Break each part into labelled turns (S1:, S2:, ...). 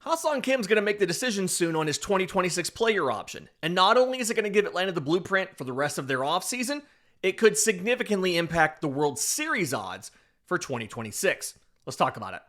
S1: Ha-Seong Kim's going to make the decision soon on his 2026 player option. And not only is it going to give Atlanta the blueprint for the rest of their offseason, it could significantly impact the World Series odds for 2026. Let's talk about it.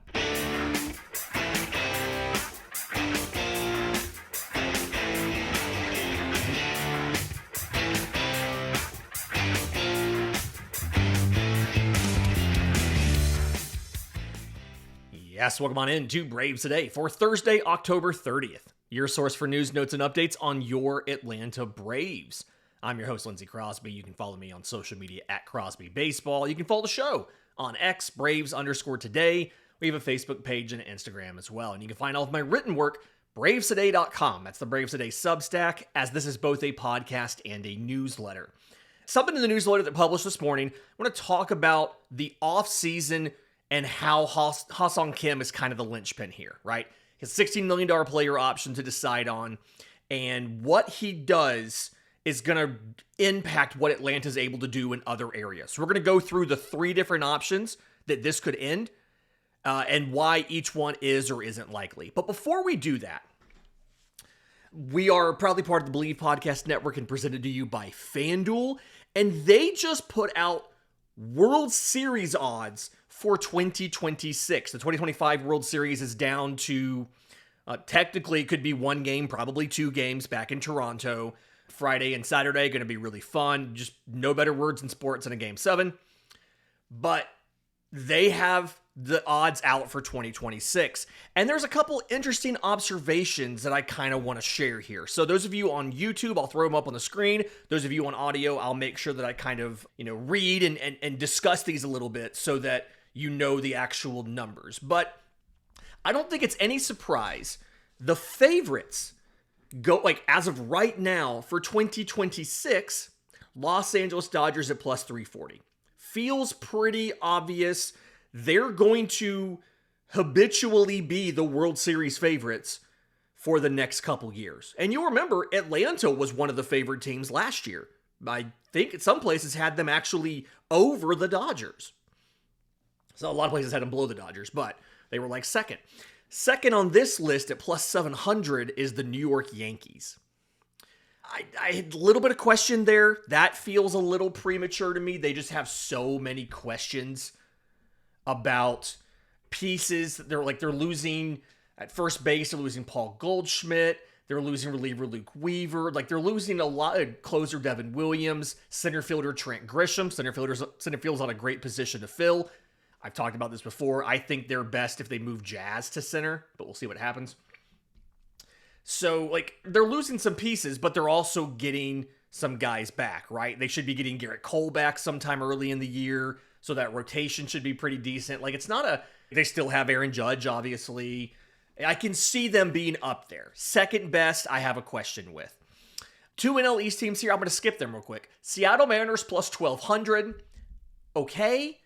S1: Yes, welcome on in to Braves Today for Thursday, October 30th. Your source for news, notes, and updates on your Atlanta Braves. I'm your host, Lindsay Crosby. You can follow me on social media at Crosby Baseball. You can follow the show on X, Braves_today. We have a Facebook page and Instagram as well. And you can find all of my written work, bravestoday.com. That's the Braves Today Substack, as this is both a podcast and a newsletter. Something in the newsletter that published this morning, I want to talk about the offseason and how Ha-Seong Kim is kind of the linchpin here, right? His $16 million player option to decide on, and what he does is going to impact what Atlanta's able to do in other areas. So we're going to go through the three different options that this could end, and why each one is or isn't likely. But before we do that, we are proudly part of the Believe Podcast Network and presented to you by FanDuel, and they just put out World Series odds for 2026. The 2025 World Series is down to, technically it could be one game, probably two games back in Toronto. Friday and Saturday going to be really fun. Just no better words in sports than a Game 7. But they have the odds out for 2026. And there's a couple interesting observations that I kind of want to share here. So those of you on YouTube, I'll throw them up on the screen. Those of you on audio, I'll make sure that I kind of, read and discuss these a little bit so that you know the actual numbers. But I don't think it's any surprise the favorites go, as of right now for 2026, Los Angeles Dodgers at plus 340. Feels pretty obvious. They're going to habitually be the World Series favorites for the next couple years. And you'll remember Atlanta was one of the favorite teams last year. I think in some places had them actually over the Dodgers. So a lot of places had them below the Dodgers, but they were second. Second on this list at plus 700 is the New York Yankees. I had a little bit of question there. That feels a little premature to me. They just have so many questions about pieces. They're losing at first base. They're losing Paul Goldschmidt. They're losing reliever Luke Weaver. They're losing a lot of closer Devin Williams, center fielder Trent Grisham. Center field's on a great position to fill. I've talked about this before. I think they're best if they move Jazz to center, but we'll see what happens. So, they're losing some pieces, but they're also getting some guys back, right? They should be getting Garrett Cole back sometime early in the year, so that rotation should be pretty decent. They still have Aaron Judge, obviously. I can see them being up there. Second best, I have a question with. Two NL East teams here. I'm going to skip them real quick. Seattle Mariners plus 1,200. Okay.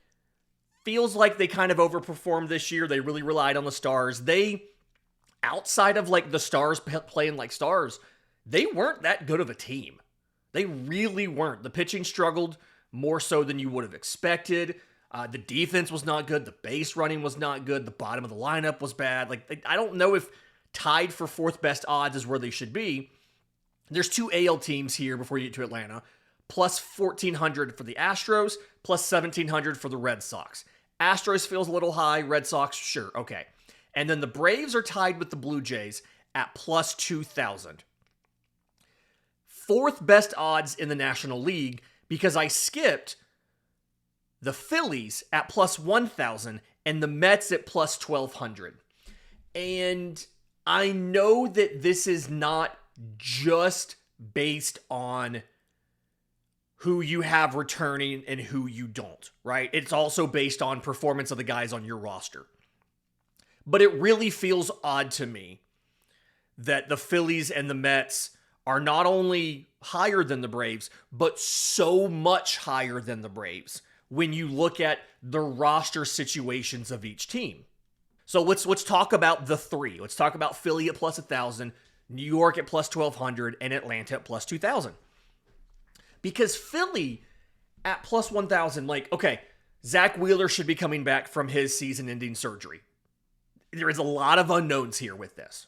S1: Feels like they kind of overperformed this year. They really relied on the Stars. Outside of the Stars playing like Stars, they weren't that good of a team. They really weren't. The pitching struggled more so than you would have expected. The defense was not good. The base running was not good. The bottom of the lineup was bad. I don't know if tied for fourth best odds is where they should be. There's two AL teams here before you get to Atlanta. Plus 1,400 for the Astros, plus 1,700 for the Red Sox. Astros feels a little high. Red Sox, sure, okay. And then the Braves are tied with the Blue Jays at plus 2,000. Fourth best odds in the National League, because I skipped the Phillies at plus 1,000 and the Mets at plus 1,200. And I know that this is not just based on who you have returning and who you don't, right? It's also based on performance of the guys on your roster. But it really feels odd to me that the Phillies and the Mets are not only higher than the Braves, but so much higher than the Braves when you look at the roster situations of each team. So let's talk about the three. Let's talk about Philly at plus 1,000, New York at plus 1,200, and Atlanta at plus 2,000. Because Philly at plus 1,000, Zach Wheeler should be coming back from his season-ending surgery. there is a lot of unknowns here with this.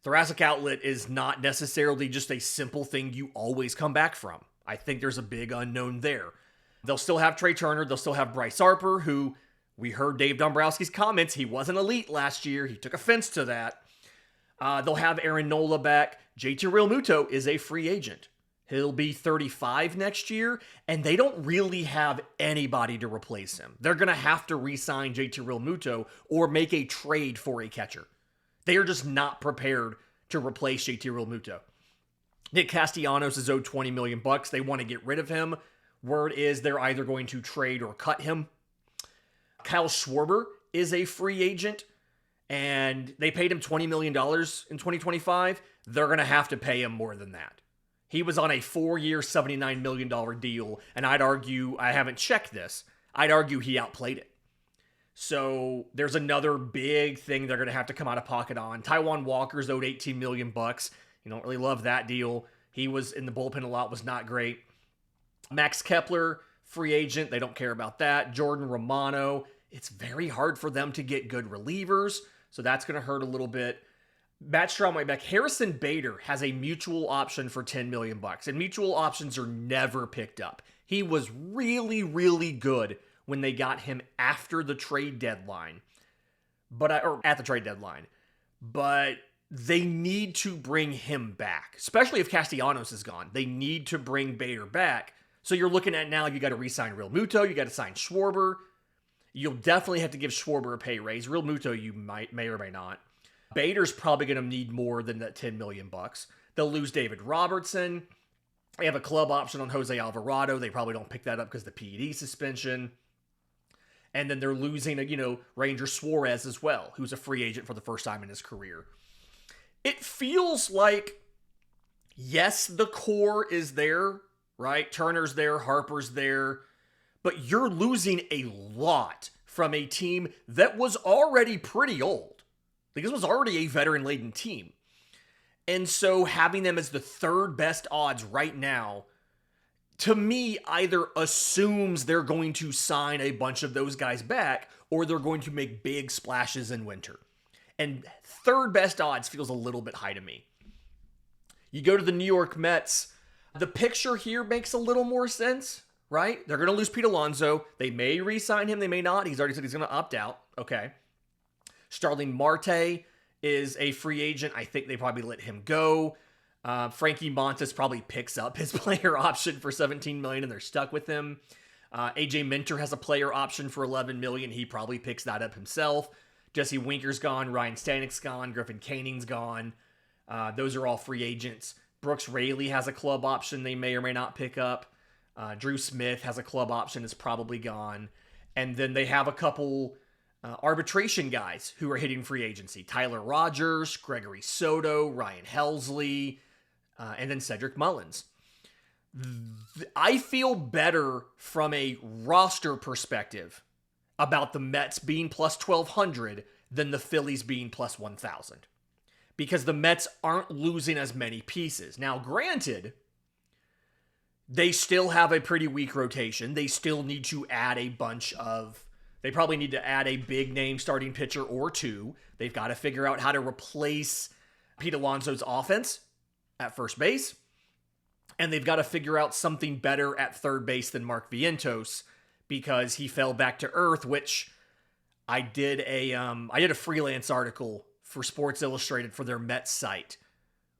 S1: Thoracic outlet is not necessarily just a simple thing you always come back from. I think there's a big unknown there. They'll still have Trey Turner. They'll still have Bryce Harper, who we heard Dave Dombrowski's comments. He wasn't elite last year. He took offense to that. They'll have Aaron Nola back. JT Realmuto is a free agent. He'll be 35 next year, and they don't really have anybody to replace him. They're going to have to re-sign JT Realmuto or make a trade for a catcher. They are just not prepared to replace JT Realmuto. Nick Castellanos is owed $20 million. They want to get rid of him. Word is they're either going to trade or cut him. Kyle Schwarber is a free agent, and they paid him $20 million in 2025. They're going to have to pay him more than that. He was on a 4-year, $79 million deal, and I'd argue, I haven't checked this, I'd argue he outplayed it. So there's another big thing they're going to have to come out of pocket on. Taijuan Walker's owed $18 million. You don't really love that deal. He was in the bullpen a lot, was not great. Max Kepler, free agent. They don't care about that. Jordan Romano. It's very hard for them to get good relievers, so that's going to hurt a little bit. Matt Strahm went back. Harrison Bader has a mutual option for $10 million, and mutual options are never picked up. He was really, really good when they got him after the trade deadline, or at the trade deadline. But they need to bring him back, especially if Castellanos is gone. They need to bring Bader back. So you're looking at now, you got to re-sign Realmuto, you got to sign Schwarber. You'll definitely have to give Schwarber a pay raise. Realmuto, you may or may not. Bader's probably going to need more than that $10 million. They'll lose David Robertson. They have a club option on Jose Alvarado. They probably don't pick that up because of the PED suspension. And then they're losing, Ranger Suarez as well, who's a free agent for the first time in his career. It feels like, yes, the core is there, right? Turner's there, Harper's there, but you're losing a lot from a team that was already pretty old. Like, this was already a veteran-laden team. And so having them as the third best odds right now, to me, either assumes they're going to sign a bunch of those guys back or they're going to make big splashes in winter. And third best odds feels a little bit high to me. You go to the New York Mets, the picture here makes a little more sense, right? They're going to lose Pete Alonso. They may re-sign him, they may not. He's already said he's going to opt out. Okay. Starling Marte is a free agent. I think they probably let him go. Frankie Montas probably picks up his player option for $17 million and they're stuck with him. AJ Minter has a player option for $11 million. He probably picks that up himself. Jesse Winker's gone. Ryan Stanek's gone. Griffin Caning's gone. Those are all free agents. Brooks Raley has a club option they may or may not pick up. Drew Smith has a club option, is probably gone. And then they have a couple arbitration guys who are hitting free agency. Tyler Rogers, Gregory Soto, Ryan Helsley, and then Cedric Mullins. I feel better from a roster perspective about the Mets being plus 1,200 than the Phillies being plus 1,000. Because the Mets aren't losing as many pieces. Now, granted, they still have a pretty weak rotation. They still need to add they probably need to add a big name starting pitcher or two. They've got to figure out how to replace Pete Alonso's offense at first base. And they've got to figure out something better at third base than Mark Vientos because he fell back to earth, which I did a freelance article for Sports Illustrated for their Mets site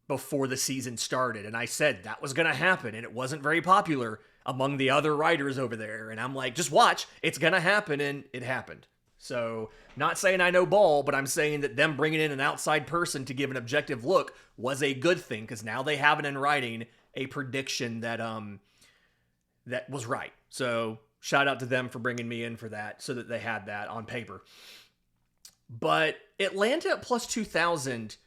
S1: before the season started. And I said that was going to happen, and it wasn't very popular among the other writers over there. And I'm like, just watch, it's going to happen, and it happened. So, not saying I know ball, but I'm saying that them bringing in an outside person to give an objective look was a good thing, because now they have it in writing, a prediction that that was right. So, shout out to them for bringing me in for that, so that they had that on paper. But Atlanta at plus 2,000,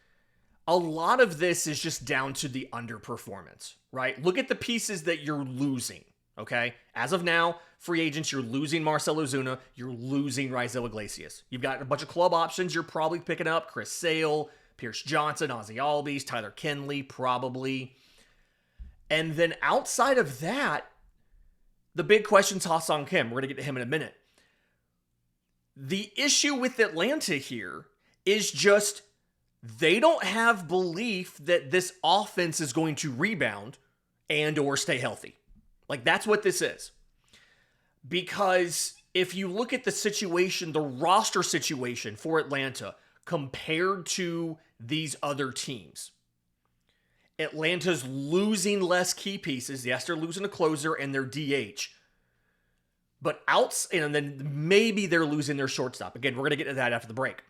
S1: a lot of this is just down to the underperformance, right? Look at the pieces that you're losing, okay? As of now, free agents, you're losing Marcell Ozuna, you're losing Raisel Iglesias. You've got a bunch of club options you're probably picking up, Chris Sale, Pierce Johnson, Ozzie Albies, Tyler Kenley, probably. And then outside of that, the big question's Ha-Seong Kim. We're going to get to him in a minute. The issue with Atlanta here is just they don't have belief that this offense is going to rebound and or stay healthy. Like, that's what this is. Because if you look at the situation, the roster situation for Atlanta compared to these other teams, Atlanta's losing less key pieces. Yes, they're losing a closer and their DH. But and then maybe they're losing their shortstop. Again, we're going to get to that after the break.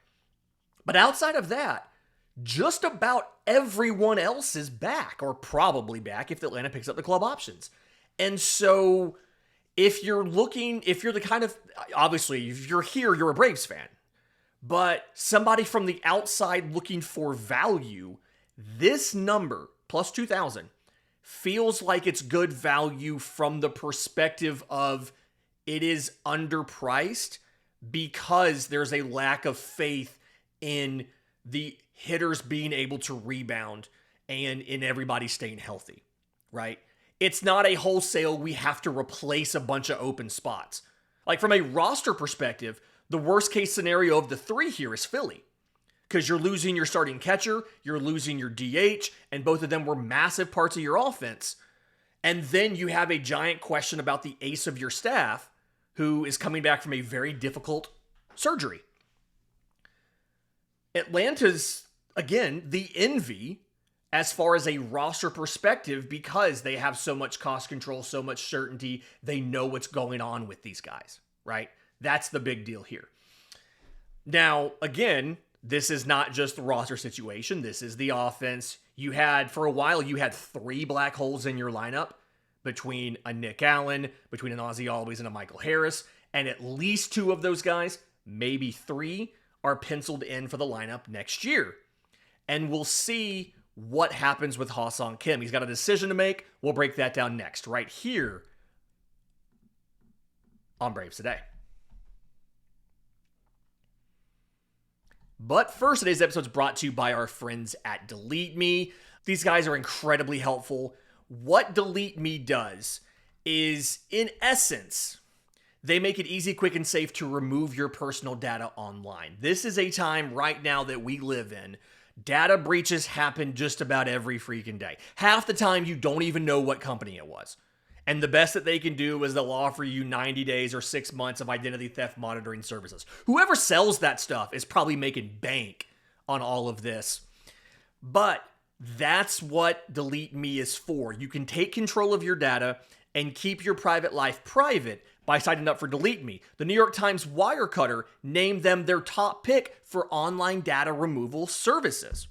S1: But outside of that, just about everyone else is back, or probably back if Atlanta picks up the club options. And so if you're the kind of, obviously, if you're here, you're a Braves fan. But somebody from the outside looking for value, this number, plus 2,000, feels like it's good value from the perspective of it is underpriced because there's a lack of faith in the hitters being able to rebound and in everybody staying healthy, right? It's not a wholesale, we have to replace a bunch of open spots. Like, from a roster perspective, the worst case scenario of the three here is Philly. Because you're losing your starting catcher, you're losing your DH, and both of them were massive parts of your offense. And then you have a giant question about the ace of your staff, who is coming back from a very difficult surgery. Atlanta's, again, the envy as far as a roster perspective because they have so much cost control, so much certainty. They know what's going on with these guys, right? That's the big deal here. Now, again, this is not just the roster situation. This is the offense. For a while, you had three black holes in your lineup between a Nick Allen, between an Ozzie Albies and a Michael Harris, and at least two of those guys, maybe three, are penciled in for the lineup next year. And we'll see what happens with Ha-Seong Kim. He's got a decision to make. We'll break that down next, right here on Braves Today. But first, today's episode is brought to you by our friends at Delete Me. These guys are incredibly helpful. What Delete Me does is, in essence, they make it easy, quick, and safe to remove your personal data online. This is a time right now that we live in. Data breaches happen just about every freaking day. Half the time, you don't even know what company it was. And the best that they can do is they'll offer you 90 days or 6 months of identity theft monitoring services. Whoever sells that stuff is probably making bank on all of this. But that's what Delete Me is for. You can take control of your data and keep your private life private by signing up for Delete Me. The New York Times Wirecutter named them their top pick for online data removal services.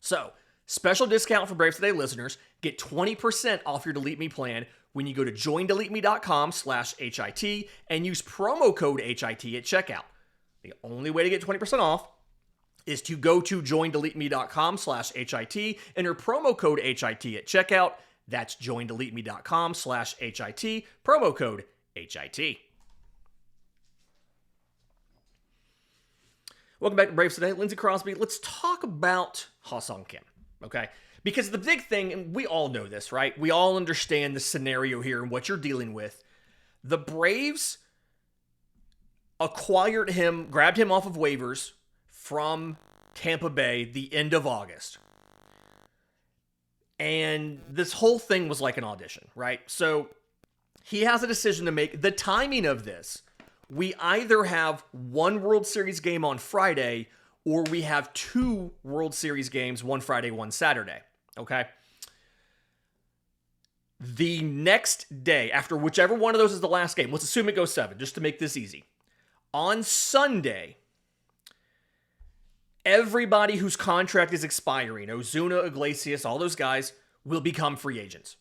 S1: So, special discount for Braves Today listeners. Get 20% off your Delete Me plan when you go to joindeleteme.com/HIT and use promo code HIT at checkout. The only way to get 20% off is to go to joindeleteme.com/HIT, enter promo code HIT at checkout. That's joindeleteme.com/HIT, promo code HIT. Welcome back to Braves Today. Lindsay Crosby. Let's talk about Ha-Seong Kim, okay? Because the big thing, and we all know this, right? We all understand the scenario here and what you're dealing with. The Braves acquired him, grabbed him off of waivers from Tampa Bay the end of August. And this whole thing was like an audition, right? So he has a decision to make. The timing of this, we either have one World Series game on Friday or we have two World Series games, one Friday, one Saturday, okay? The next day, after whichever one of those is the last game, let's assume it goes 7, just to make this easy. On Sunday, everybody whose contract is expiring, Ozuna, Iglesias, all those guys, will become free agents.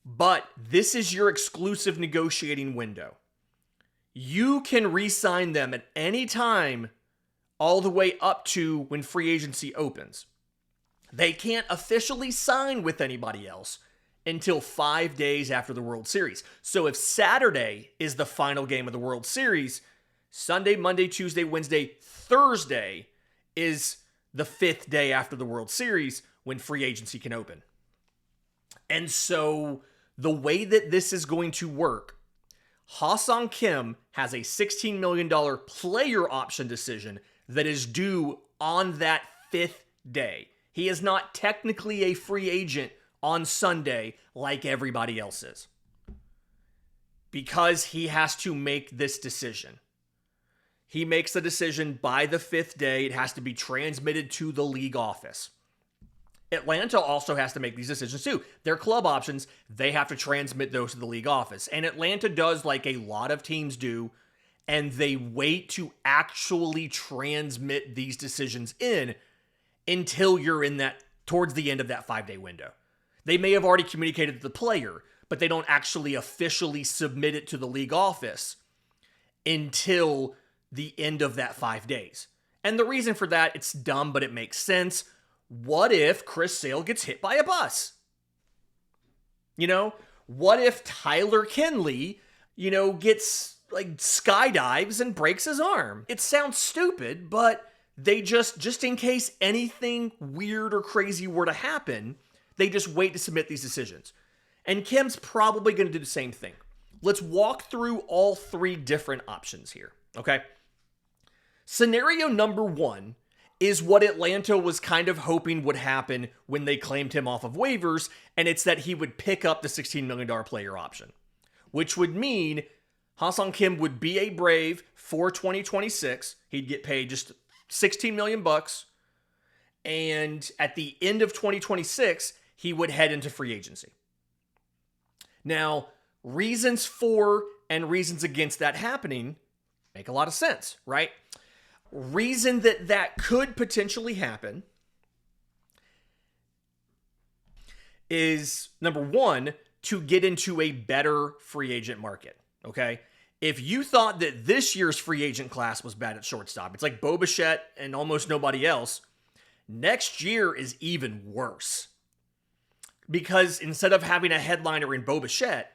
S1: But this is your exclusive negotiating window. You can re-sign them at any time all the way up to when free agency opens. They can't officially sign with anybody else until 5 days after the World Series. So if Saturday is the final game of the World Series, Sunday, Monday, Tuesday, Wednesday, Thursday is the 5th day after the World Series when free agency can open. And so the way that this is going to work, Ha-Seong Kim has a $16 million player option decision that is due on that 5th day. He is not technically a free agent on Sunday like everybody else is, because he has to make this decision. He makes the decision by the 5th day. It has to be transmitted to the league office. Atlanta also has to make these decisions too. Their club options, they have to transmit those to the league office. And Atlanta does like a lot of teams do, and they wait to actually transmit these decisions in until you're in that, towards the end of that 5-day window. They may have already communicated to the player, but they don't actually officially submit it to the league office until the end of that 5 days. And the reason for that, it's dumb, but it makes sense. What if Chris Sale gets hit by a bus? What if Tyler Kenley, gets skydives and breaks his arm? It sounds stupid, but they just in case anything weird or crazy were to happen, they just wait to submit these decisions. And Kim's probably going to do the same thing. Let's walk through all 3 different options here, okay? Scenario number 1 is what Atlanta was kind of hoping would happen when they claimed him off of waivers, and it's that he would pick up the $16 million player option, which would mean Ha-Seong Kim would be a Brave for 2026. He'd get paid just $16 million, and at the end of 2026, he would head into free agency. Now, reasons for and reasons against that happening make a lot of sense, right? Reason that could potentially happen is, number 1, to get into a better free agent market, okay? If you thought that this year's free agent class was bad at shortstop, it's like Bo Bichette and almost nobody else, next year is even worse. Because instead of having a headliner in Bo Bichette,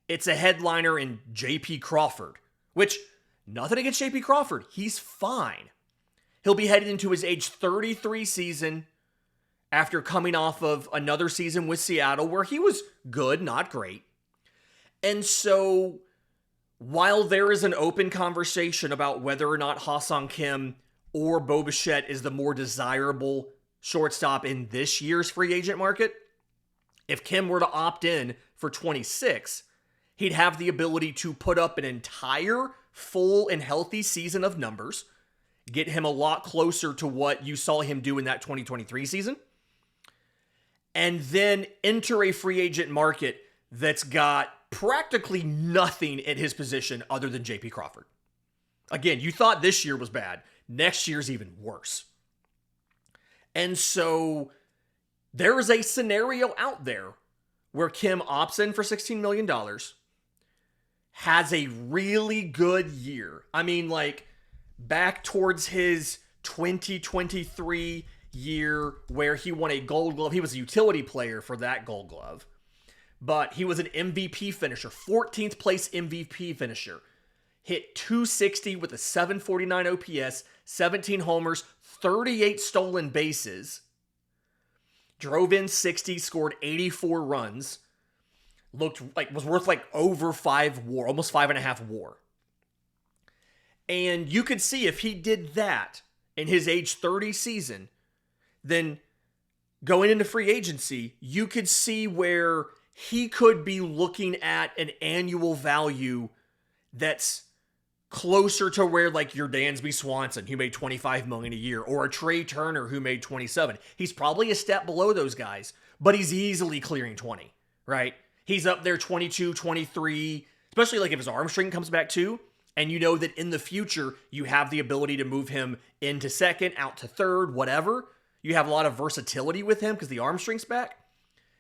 S1: it's a headliner in J.P. Crawford, which, nothing against J.P. Crawford, he's fine. He'll be headed into his age 33 season after coming off of another season with Seattle where he was good, not great. And so, while there is an open conversation about whether or not Ha-Seong Kim or Bo Bichette is the more desirable shortstop in this year's free agent market, if Kim were to opt in for 26, he'd have the ability to put up an entire full and healthy season of numbers, get him a lot closer to what you saw him do in that 2023 season, and then enter a free agent market that's got practically nothing in his position other than J.P. Crawford. Again, you thought this year was bad. Next year's even worse. And so there is a scenario out there where Kim opts in for $16 million, has a really good year. I mean, back towards his 2023 year where he won a Gold Glove. He was a utility player for that Gold Glove. But he was an MVP finisher, 14th place MVP finisher. Hit 260 with a 749 OPS, 17 homers, 38 stolen bases. Drove in 60, scored 84 runs. Was worth over 5 WAR, almost 5.5 WAR. And you could see if he did that in his age 30 season, then going into free agency, you could see where he could be looking at an annual value that's closer to where your Dansby Swanson, who made $25 million a year, or a Trey Turner, who made $27. He's probably a step below those guys, but he's easily clearing 20, right? He's up there 22, 23, especially if his arm strength comes back too. And you know that in the future, you have the ability to move him into second, out to third, whatever. You have a lot of versatility with him because the arm strength's back.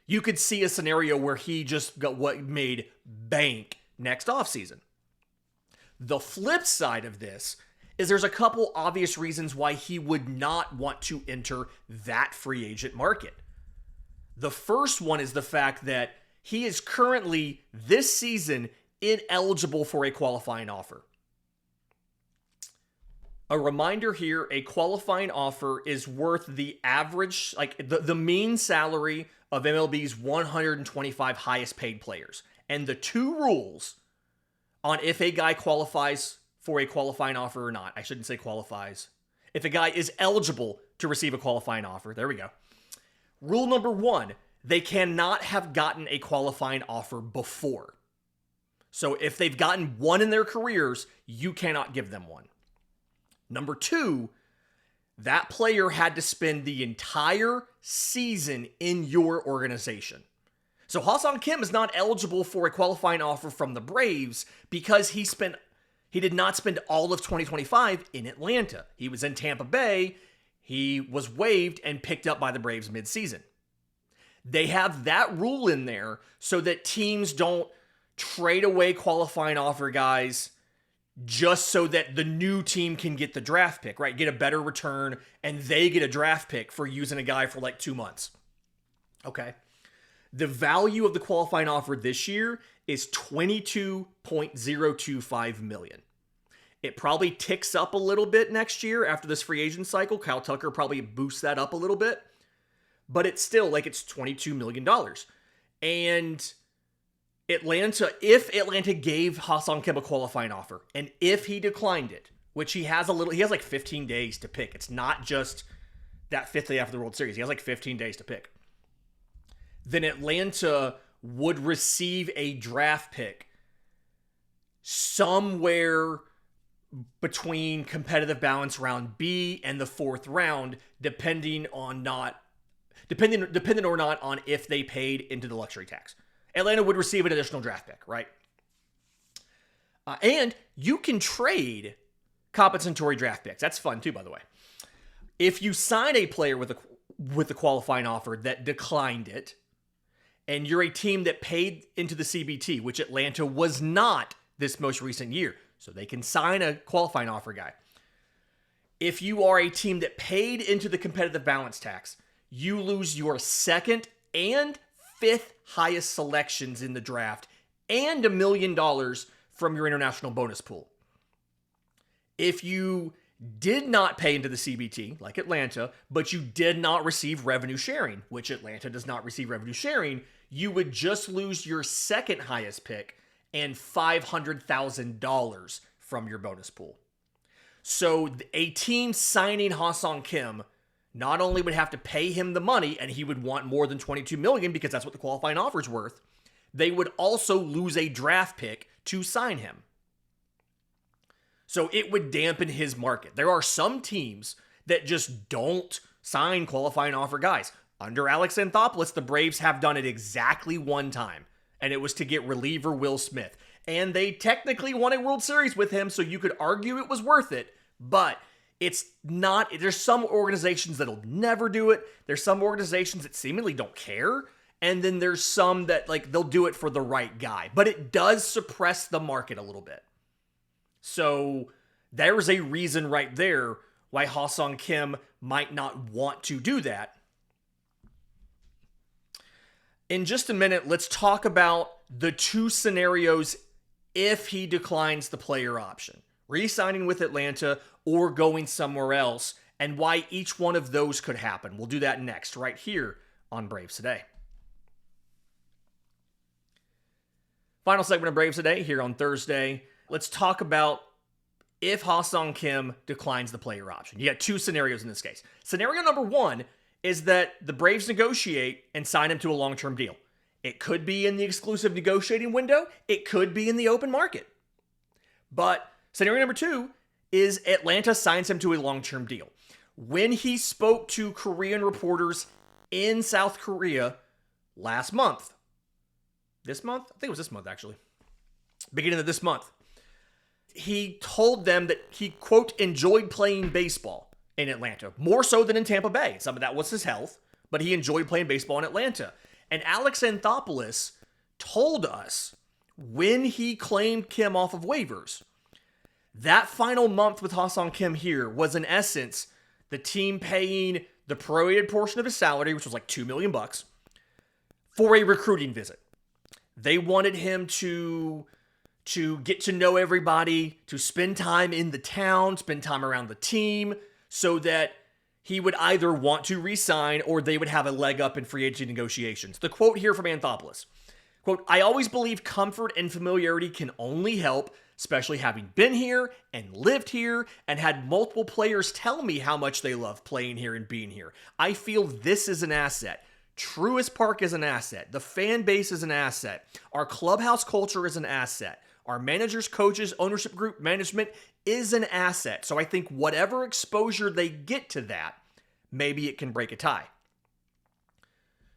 S1: You could see a scenario where he just got what made bank next offseason. The flip side of this is there's a couple obvious reasons why he would not want to enter that free agent market. The first one is the fact that he is currently, this season, ineligible for a qualifying offer. A reminder here, a qualifying offer is worth the average, the mean salary of MLB's 125 highest paid players. And the two rules on if a guy qualifies for a qualifying offer or not. I shouldn't say qualifies. If a guy is eligible to receive a qualifying offer, there we go. Rule number 1, they cannot have gotten a qualifying offer before. So if they've gotten one in their careers, you cannot give them one. Number 2, that player had to spend the entire season in your organization. So Ha-Seong Kim is not eligible for a qualifying offer from the Braves because he did not spend all of 2025 in Atlanta. He was in Tampa Bay. He was waived and picked up by the Braves midseason. They have that rule in there so that teams don't trade away qualifying offer guys just so that the new team can get the draft pick, right? Get a better return, and they get a draft pick for using a guy for like 2 months. Okay. The value of the qualifying offer this year is $22.025 million. It probably ticks up a little bit next year after this free agent cycle. Kyle Tucker probably boosts that up a little bit, but it's still like it's $22 million. And if Atlanta gave Ha-Seong Kim a qualifying offer, and if he declined it, which he has like 15 days to pick. It's not just that 5th day after the World Series. He has like 15 days to pick. Then Atlanta would receive a draft pick somewhere between competitive balance round B and the 4th round, depending or not on if they paid into the luxury tax. Atlanta would receive an additional draft pick, right? And you can trade compensatory draft picks. That's fun too, by the way. If you sign a player with a qualifying offer that declined it, and you're a team that paid into the CBT, which Atlanta was not this most recent year, so they can sign a qualifying offer guy. If you are a team that paid into the competitive balance tax, you lose your 2nd and 5th highest selections in the draft and $1 million from your international bonus pool. If you did not pay into the CBT, like Atlanta, but you did not receive revenue sharing, which Atlanta does not receive revenue sharing, you would just lose your 2nd highest pick and $500,000 from your bonus pool. So a team signing Ha-Seong Kim not only would have to pay him the money, and he would want more than $22 million because that's what the qualifying offer is worth, they would also lose a draft pick to sign him. So it would dampen his market. There are some teams that just don't sign qualifying offer guys. Under Alex Anthopoulos, the Braves have done it exactly one time, and it was to get reliever Will Smith. And they technically won a World Series with him, so you could argue it was worth it, but it's not. There's some organizations that'll never do it. There's some organizations that seemingly don't care, and then there's some that they'll do it for the right guy. But it does suppress the market a little bit. So there's a reason right there why Ha-Seong Kim might not want to do that. In just a minute, let's talk about the 2 scenarios if he declines the player option. Re-signing with Atlanta or going somewhere else, and why each one of those could happen. We'll do that next, right here on Braves Today. Final segment of Braves Today here on Thursday. Let's talk about if Ha-Seong Kim declines the player option. You got 2 scenarios in this case. Scenario number 1 is that the Braves negotiate and sign him to a long-term deal. It could be in the exclusive negotiating window. It could be in the open market. But scenario number 2 is Atlanta signs him to a long-term deal. When he spoke to Korean reporters in South Korea last month, this month? I think it was this month, actually. Beginning of this month. He told them that he, quote, enjoyed playing baseball in Atlanta, more so than in Tampa Bay. Some of that was his health, but he enjoyed playing baseball in Atlanta. And Alex Anthopoulos told us when he claimed Kim off of waivers, that final month with Ha-Seong Kim here was, in essence, the team paying the prorated portion of his salary, which was like $2 million, for a recruiting visit. They wanted him to get to know everybody, to spend time in the town, spend time around the team, so that he would either want to re-sign or they would have a leg up in free agency negotiations. The quote here from Anthopoulos, Quote, I always believe comfort and familiarity can only help, especially having been here and lived here and had multiple players tell me how much they love playing here and being here. I feel this is an asset. Truist Park is an asset. The fan base is an asset. Our clubhouse culture is an asset. Our managers, coaches, ownership group, management is an asset. So I think whatever exposure they get to that, maybe it can break a tie.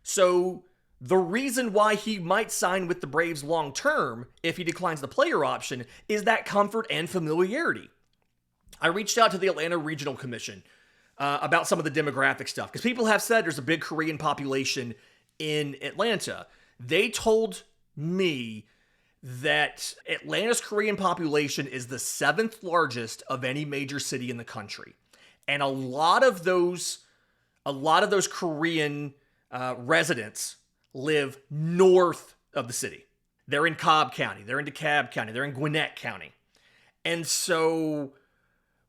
S1: So the reason why he might sign with the Braves long term, if he declines the player option, is that comfort and familiarity. I reached out to the Atlanta Regional Commission about some of the demographic stuff, because people have said there's a big Korean population in Atlanta. They told me that Atlanta's Korean population is the 7th largest of any major city in the country. And a lot of those Korean residents live north of the city. They're in Cobb County, they're in DeKalb County, they're in Gwinnett County. And so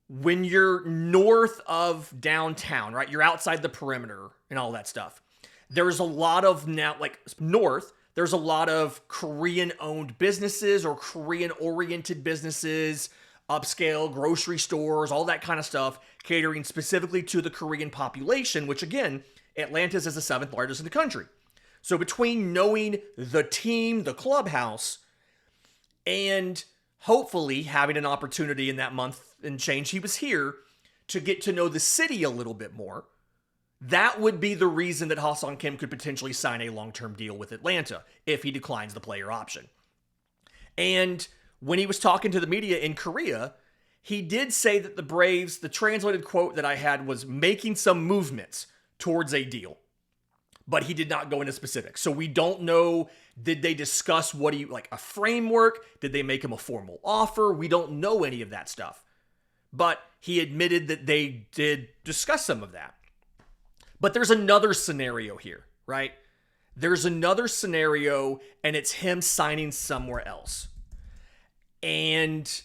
S1: when you're north of downtown, right, you're outside the perimeter and all that stuff, there's a lot of north, there's a lot of Korean-owned businesses or Korean-oriented businesses, upscale grocery stores, all that kind of stuff, catering specifically to the Korean population, which again, Atlanta's is the 7th largest in the country. So between knowing the team, the clubhouse, and hopefully having an opportunity in that month and change he was here to get to know the city a little bit more, that would be the reason that Ha-Seong Kim could potentially sign a long-term deal with Atlanta if he declines the player option. And when he was talking to the media in Korea, he did say that the Braves, the translated quote that I had was making some movements towards a deal. But he did not go into specifics. So we don't know, did they discuss a framework? Did they make him a formal offer? We don't know any of that stuff. But he admitted that they did discuss some of that. But there's another scenario here, right? There's another scenario, and it's him signing somewhere else. And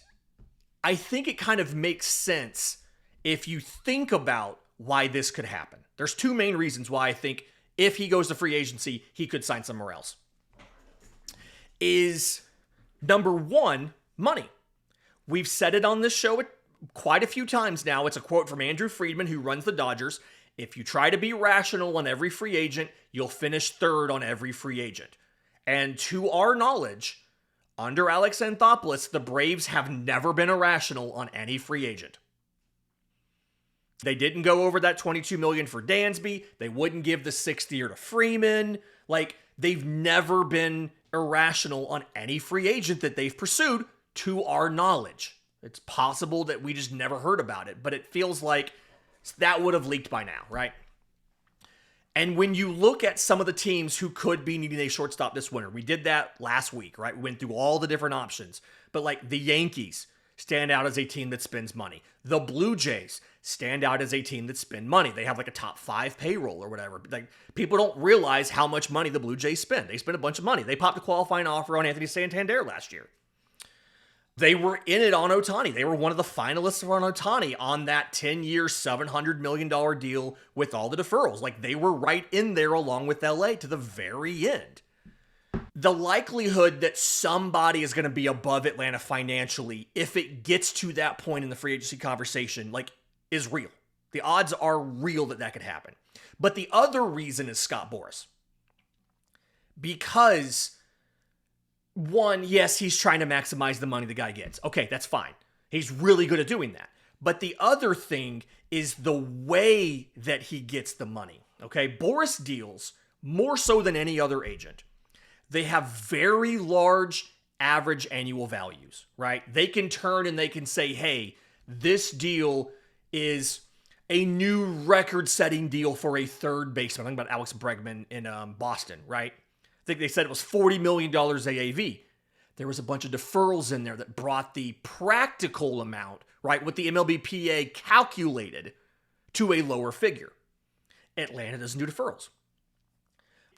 S1: I think it kind of makes sense if you think about why this could happen. There's two main reasons why I think if he goes to free agency, he could sign somewhere else. Is number one, money. We've said it on this show quite a few times now. It's a quote from Andrew Friedman, who runs the Dodgers. If you try to be rational on every free agent, you'll finish 3rd on every free agent. And to our knowledge, under Alex Anthopoulos, the Braves have never been irrational on any free agent. They didn't go over that $22 million for Dansby. They wouldn't give the 6th year to Freeman. They've never been irrational on any free agent that they've pursued, to our knowledge. It's possible that we just never heard about it, but it feels like that would have leaked by now, right? And when you look at some of the teams who could be needing a shortstop this winter, we did that last week, right? We went through all the different options, but the Yankees stand out as a team that spends money. The Blue Jays stand out as a team that spend money. They have a top 5 payroll or whatever. People don't realize how much money the Blue Jays spend. They spend a bunch of money. They popped a qualifying offer on Anthony Santander last year. They were in it on Ohtani. They were one of the finalists on Ohtani on that 10-year, $700 million deal with all the deferrals. They were right in there along with LA to the very end. The likelihood that somebody is going to be above Atlanta financially, if it gets to that point in the free agency conversation, is real. The odds are real that could happen. But the other reason is Scott Boras. Because, one, yes, he's trying to maximize the money the guy gets. Okay, that's fine. He's really good at doing that. But the other thing is the way that he gets the money. Okay, Boras deals, more so than any other agent, they have very large average annual values, right? They can turn and they can say, hey, this deal is a new record-setting deal for a third baseman. I'm talking about Alex Bregman in Boston, right? I think they said it was $40 million AAV. There was a bunch of deferrals in there that brought the practical amount, right, what the MLBPA calculated, to a lower figure. Atlanta doesn't do deferrals.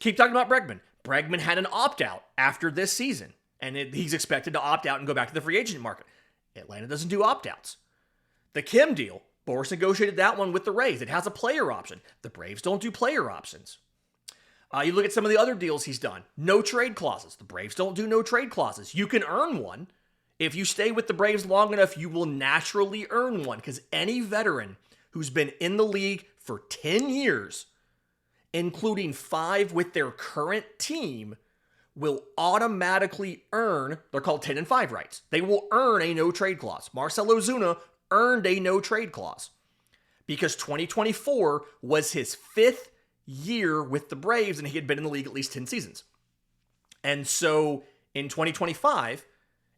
S1: Keep talking about Bregman. Bregman had an opt-out after this season, and he's expected to opt out and go back to the free agent market. Atlanta doesn't do opt-outs. The Kim deal, Boras negotiated that one with the Rays. It has a player option. The Braves don't do player options. You look at some of the other deals he's done. No trade clauses. The Braves don't do no trade clauses. You can earn one. If you stay with the Braves long enough, you will naturally earn one, because any veteran who's been in the league for 10 years, including 5 with their current team, will automatically earn, they're called 10 and 5 rights. They will earn a no trade clause. Marcell Ozuna earned a no trade clause because 2024 was his 5th year with the Braves, and he had been in the league at least 10 seasons. And so in 2025,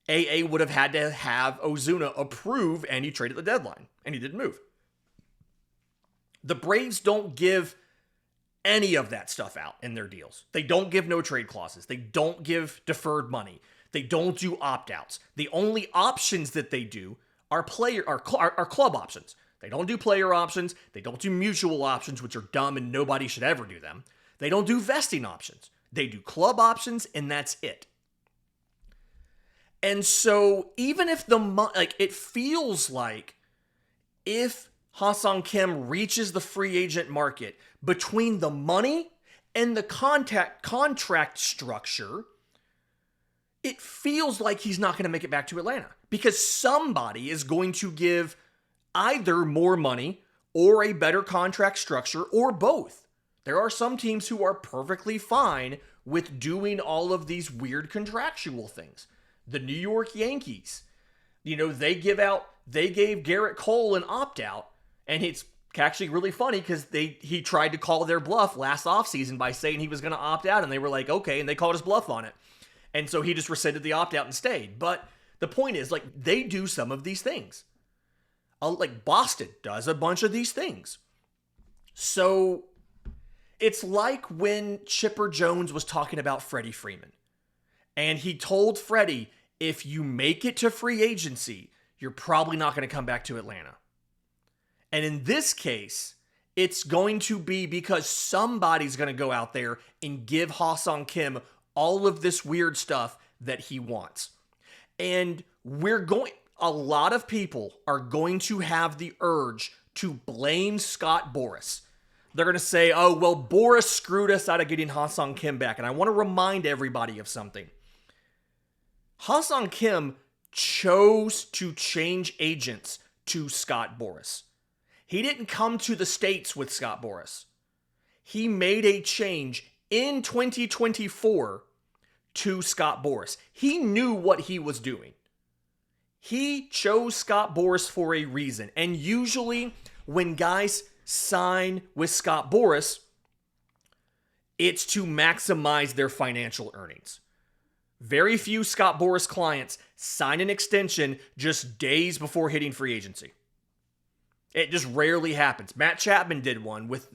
S1: AA would have had to have Ozuna approve any trade at the deadline, and he didn't move. The Braves don't give any of that stuff out in their deals. They don't give no trade clauses. They don't give deferred money. They don't do opt-outs. The only options that they do are club options. They don't do player options. They don't do mutual options, which are dumb and nobody should ever do them. They don't do vesting options. They do club options, and that's it. And so even if it feels like if Ha-Seong Kim reaches the free agent market, between the money and the contract structure, it feels like he's not going to make it back to Atlanta, because somebody is going to give either more money or a better contract structure, or both. There are some teams who are perfectly fine with doing all of these weird contractual things. The New York Yankees, they gave Garrett Cole an opt-out, and it's actually really funny because he tried to call their bluff last offseason by saying he was going to opt out, and they were like, okay, and they called his bluff on it. And so he just rescinded the opt-out and stayed. But the point is, they do some of these things. Boston does a bunch of these things. So it's like when Chipper Jones was talking about Freddie Freeman. And he told Freddie, if you make it to free agency, you're probably not going to come back to Atlanta. And in this case, it's going to be because somebody's going to go out there and give Ha-Seong Kim all of this weird stuff that he wants. And a lot of people are going to have the urge to blame Scott Boras. They're going to say, oh, well, Boras screwed us out of getting Ha-Seong Kim back. And I want to remind everybody of something. Ha-Seong Kim chose to change agents to Scott Boras. He didn't come to the States with Scott Boras. He made a change in 2024 to Scott Boras. He knew what he was doing. He chose Scott Boras for a reason. And usually when guys sign with Scott Boras, it's to maximize their financial earnings. Very few Scott Boras clients sign an extension just days before hitting free agency. It just rarely happens. Matt Chapman did one with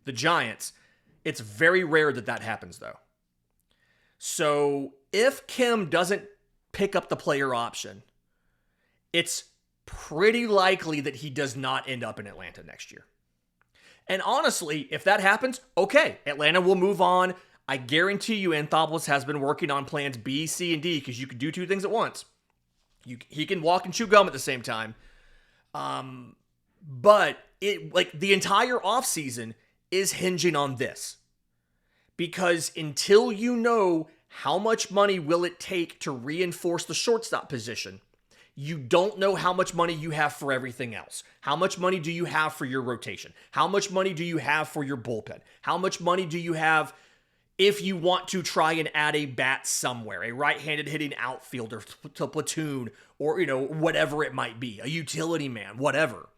S1: the Giants. It's very rare that happens, though. So if Kim doesn't pick up the player option, it's pretty likely that he does not end up in Atlanta next year. And honestly, if that happens, okay, Atlanta will move on. I guarantee you Anthopoulos has been working on plans B, C, and D, because you can do 2 things at once. He can walk and chew gum at the same time. But the entire offseason is hinging on this. Because until you know how much money will it take to reinforce the shortstop position, you don't know how much money you have for everything else. How much money do you have for your rotation? How much money do you have for your bullpen? How much money do you have if you want to try and add a bat somewhere, a right-handed hitting outfielder to platoon, or whatever it might be, a utility man, whatever.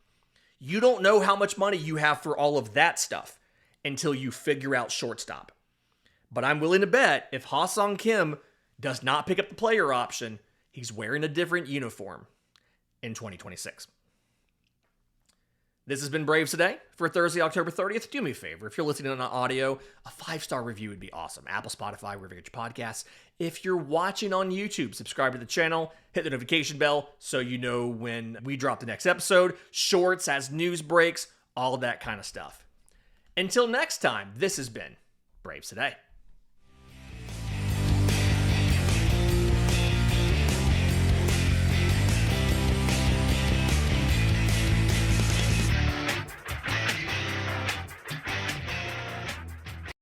S1: You don't know how much money you have for all of that stuff until you figure out shortstop. But I'm willing to bet if Ha-Seong Kim does not pick up the player option, he's wearing a different uniform in 2026. This has been Braves Today for Thursday, October 30th. Do me a favor. If you're listening on audio, a 5-star review would be awesome. Apple, Spotify, wherever you get your podcasts. If you're watching on YouTube, subscribe to the channel, hit the notification bell so you know when we drop the next episode, shorts, as news breaks, all of that kind of stuff. Until next time, this has been Braves Today.